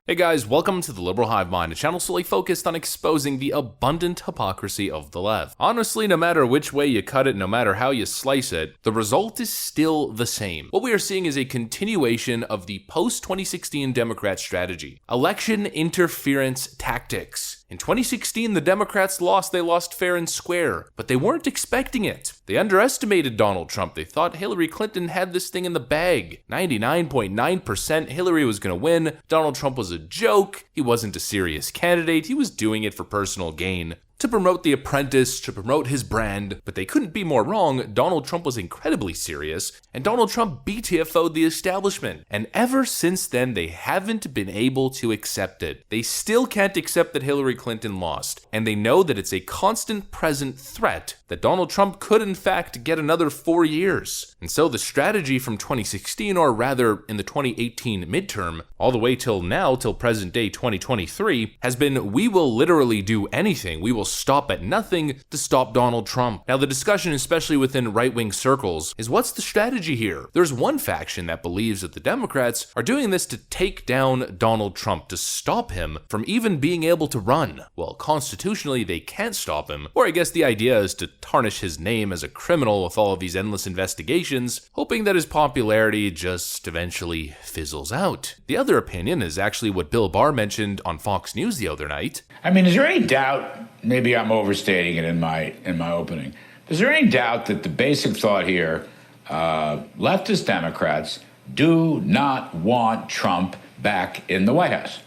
Hey guys, welcome to the Liberal Hive Mind, a channel solely focused on exposing the abundant hypocrisy of the left. Honestly, no matter which way you cut it, no matter how you slice it, the result is still the same. What we are seeing is a continuation of the post-2016 Democrat strategy. Election interference tactics. In 2016, the Democrats lost. They lost fair and square, but they weren't expecting it. They underestimated Donald Trump. They thought Hillary Clinton had this thing in the bag. 99.9% Hillary was going to win. Donald Trump was a joke. He wasn't a serious candidate. He was doing it for personal gain, to promote The Apprentice, to promote his brand, but they couldn't be more wrong. Donald Trump was incredibly serious, and Donald Trump BTFO'd the establishment. And ever since then, they haven't been able to accept it. They still can't accept that Hillary Clinton lost, and they know that it's a constant present threat that Donald Trump could in fact get another 4 years. And so the strategy from 2016, or rather in the 2018 midterm, all the way till now, till present day 2023, has been, we will literally do anything. We will stop at nothing to stop Donald Trump. Now the discussion, especially within right-wing circles, is what's the strategy here? There's one faction that believes that the Democrats are doing this to take down Donald Trump, to stop him from even being able to run. Well, constitutionally they can't stop him, or I guess the idea is to tarnish his name as a criminal with all of these endless investigations, hoping that his popularity just eventually fizzles out. The other opinion is actually what Bill Barr mentioned on Fox News the other night. I mean, is there any doubt, maybe I'm overstating it in my opening, is there any doubt that the basic thought here, leftist Democrats do not want Trump back in the White House?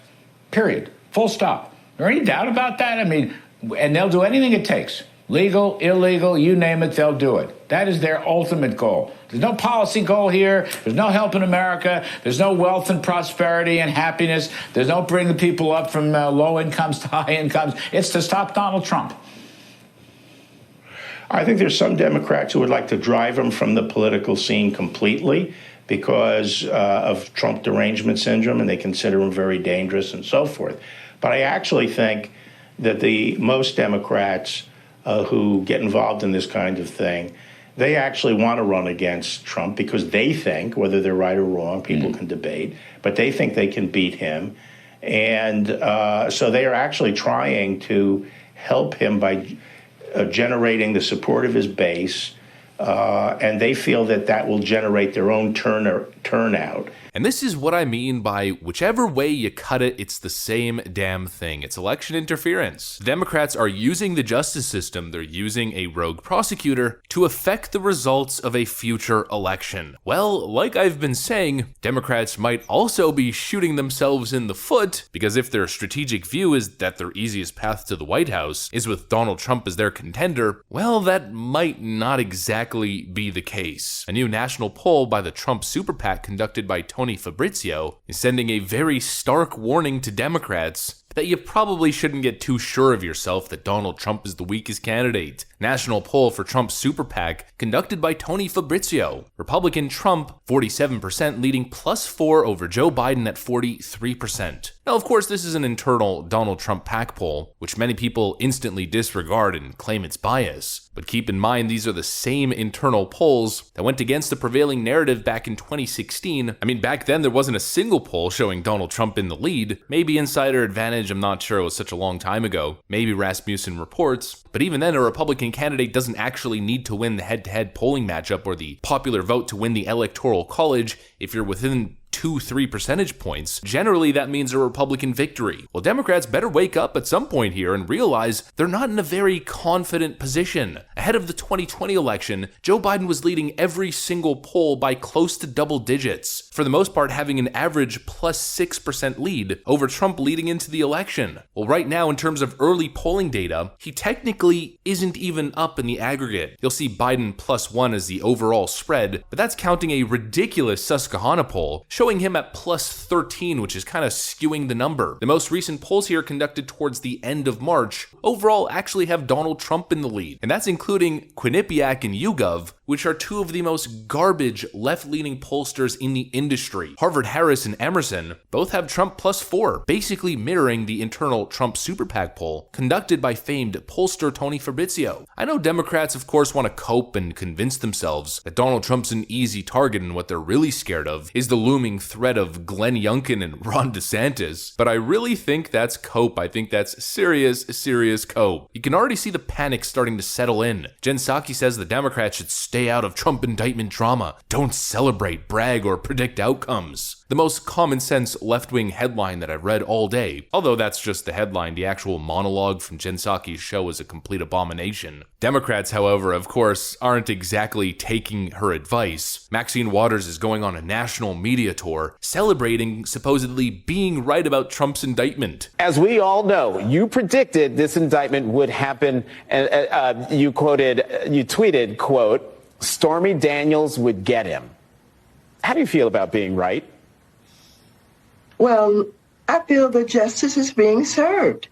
Period. Full stop. Is there any doubt about that? I mean, and they'll do anything it takes. Legal, illegal, you name it, they'll do it. That is their ultimate goal. There's no policy goal here. There's no help in America. There's no wealth and prosperity and happiness. There's no bringing people up from low incomes to high incomes. It's to stop Donald Trump. I think there's some Democrats who would like to drive him from the political scene completely because of Trump derangement syndrome, and they consider him very dangerous and so forth. But I actually think that the most Democrats who get involved in this kind of thing, they actually want to run against Trump because they think, whether they're right or wrong, people can debate, but they think they can beat him. And so they are actually trying to help him by generating the support of his base, and they feel that that will generate their own turnout. And this is what I mean by whichever way you cut it, it's the same damn thing. It's election interference. The Democrats are using the justice system, they're using a rogue prosecutor to affect the results of a future election. Well, like I've been saying, Democrats might also be shooting themselves in the foot, because if their strategic view is that their easiest path to the White House is with Donald Trump as their contender, well, that might not exactly be the case. A new national poll by the Trump Super PAC conducted by Tony Fabrizio is sending a very stark warning to Democrats that you probably shouldn't get too sure of yourself that Donald Trump is the weakest candidate. National poll for Trump's Super PAC conducted by Tony Fabrizio. Republican Trump, 47%, leading +4 over Joe Biden at 43%. Now, of course, this is an internal Donald Trump PAC poll, which many people instantly disregard and claim it's bias. But keep in mind, these are the same internal polls that went against the prevailing narrative back in 2016. I mean, back then there wasn't a single poll showing Donald Trump in the lead. Maybe Insider Advantage, I'm not sure, it was such a long time ago. Maybe Rasmussen Reports. But even then, a Republican candidate doesn't actually need to win the head-to-head polling matchup or the popular vote to win the Electoral College if you're within 2-3 percentage points. Generally, that means a Republican victory. Well, Democrats better wake up at some point here and realize they're not in a very confident position. Ahead of the 2020 election, Joe Biden was leading every single poll by close to double digits, for the most part having an average +6% lead over Trump leading into the election. Well, right now, in terms of early polling data, he technically isn't even up in the aggregate. You'll see Biden +1 as the overall spread, but that's counting a ridiculous Susquehanna poll, showing him at +13, which is kind of skewing the number. The most recent polls here conducted towards the end of March overall actually have Donald Trump in the lead, and that's including Quinnipiac and YouGov, which are two of the most garbage left-leaning pollsters in the industry. Harvard Harris and Emerson both have Trump +4, basically mirroring the internal Trump Super PAC poll conducted by famed pollster Tony Fabrizio. I know Democrats, of course, want to cope and convince themselves that Donald Trump's an easy target, and what they're really scared of is the looming threat of Glenn Youngkin and Ron DeSantis. But I really think that's cope. I think that's serious cope. You can already see the panic starting to settle in. Jen Psaki says the Democrats should stay out of Trump indictment drama. Don't celebrate, brag, or predict outcomes. The most common sense left-wing headline that I've read all day. Although that's just the headline, the actual monologue from Jen Psaki's show is a complete abomination. Democrats, however, of course, aren't exactly taking her advice. Maxine Waters is going on a national media tour celebrating supposedly being right about Trump's indictment. As we all know, you predicted this indictment would happen, and you tweeted, quote, Stormy Daniels would get him. How do you feel about being right? Well, I feel that justice is being served.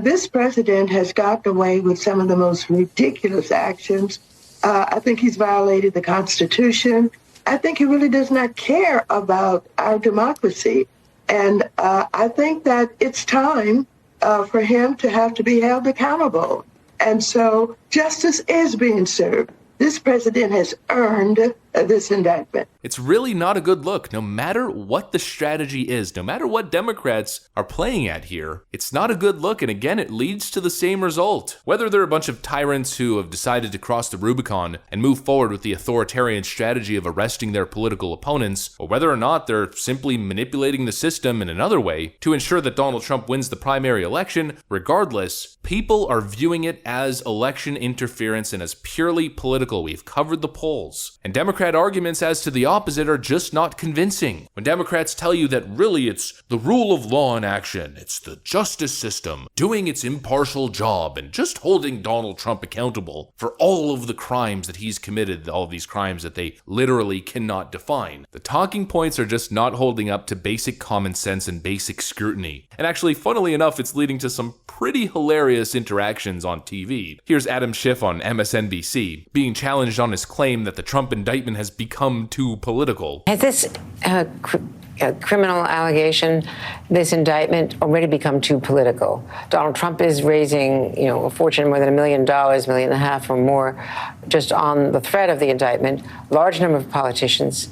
This president has gotten away with some of the most ridiculous actions. I think he's violated the Constitution. I think he really does not care about our democracy. And I think that it's time for him to have to be held accountable. And so justice is being served. This president has earned this indictment. It's really not a good look, no matter what the strategy is, no matter what Democrats are playing at here. It's not a good look, and again, it leads to the same result. Whether they're a bunch of tyrants who have decided to cross the Rubicon and move forward with the authoritarian strategy of arresting their political opponents, or whether or not they're simply manipulating the system in another way to ensure that Donald Trump wins the primary election, regardless, people are viewing it as election interference and as purely political. We've covered the polls. And Democrat arguments as to the opposite are just not convincing. When Democrats tell you that really it's the rule of law in action, it's the justice system doing its impartial job and just holding Donald Trump accountable for all of the crimes that he's committed, all of these crimes that they literally cannot define. The talking points are just not holding up to basic common sense and basic scrutiny. And actually, funnily enough, it's leading to some pretty hilarious interactions on TV. Here's Adam Schiff on MSNBC being challenged on his claim that the Trump indictment has become too political. Has this criminal allegation, this indictment, already become too political? Donald Trump is raising, a fortune more than $1 million, $1.5 million or more, just on the threat of the indictment. Large number of politicians,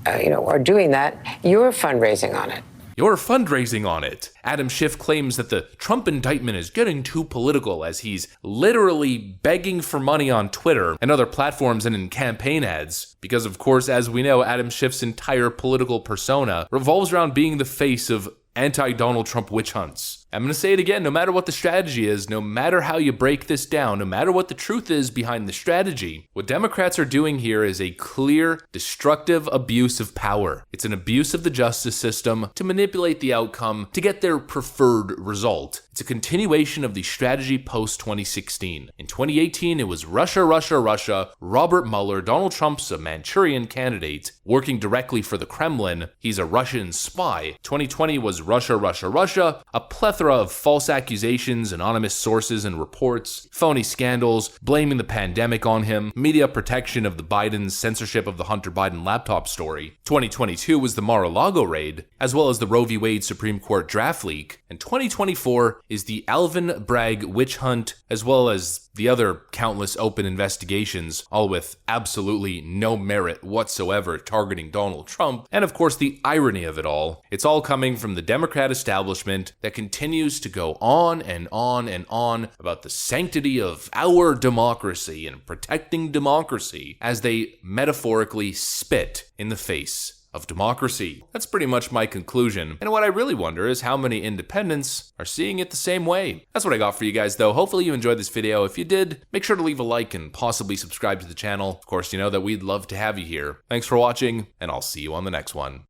are doing that. You're fundraising on it. You're fundraising on it. Adam Schiff claims that the Trump indictment is getting too political as he's literally begging for money on Twitter and other platforms and in campaign ads. Because, of course, as we know, Adam Schiff's entire political persona revolves around being the face of anti-Donald Trump witch hunts. I'm going to say it again, no matter what the strategy is, no matter how you break this down, no matter what the truth is behind the strategy, what Democrats are doing here is a clear, destructive abuse of power. It's an abuse of the justice system to manipulate the outcome to get their preferred result. It's a continuation of the strategy post-2016. In 2018, it was Russia, Russia, Russia, Robert Mueller, Donald Trump's a Manchurian candidate, working directly for the Kremlin. He's a Russian spy. 2020 was Russia, Russia, Russia, a plethora of false accusations, anonymous sources and reports, phony scandals, blaming the pandemic on him, media protection of the Bidens, censorship of the Hunter Biden laptop story. 2022 was the Mar-a-Lago raid, as well as the Roe v. Wade Supreme Court draft leak. And 2024 is the Alvin Bragg witch hunt, as well as the other countless open investigations, all with absolutely no merit whatsoever targeting Donald Trump. And of course, the irony of it all, it's all coming from the Democrat establishment that continues to go on and on and on about the sanctity of our democracy and protecting democracy as they metaphorically spit in the face of democracy. That's pretty much my conclusion. And what I really wonder is how many independents are seeing it the same way. That's what I got for you guys though. Hopefully you enjoyed this video. If you did, make sure to leave a like and possibly subscribe to the channel. Of course, you know that we'd love to have you here. Thanks for watching, and I'll see you on the next one.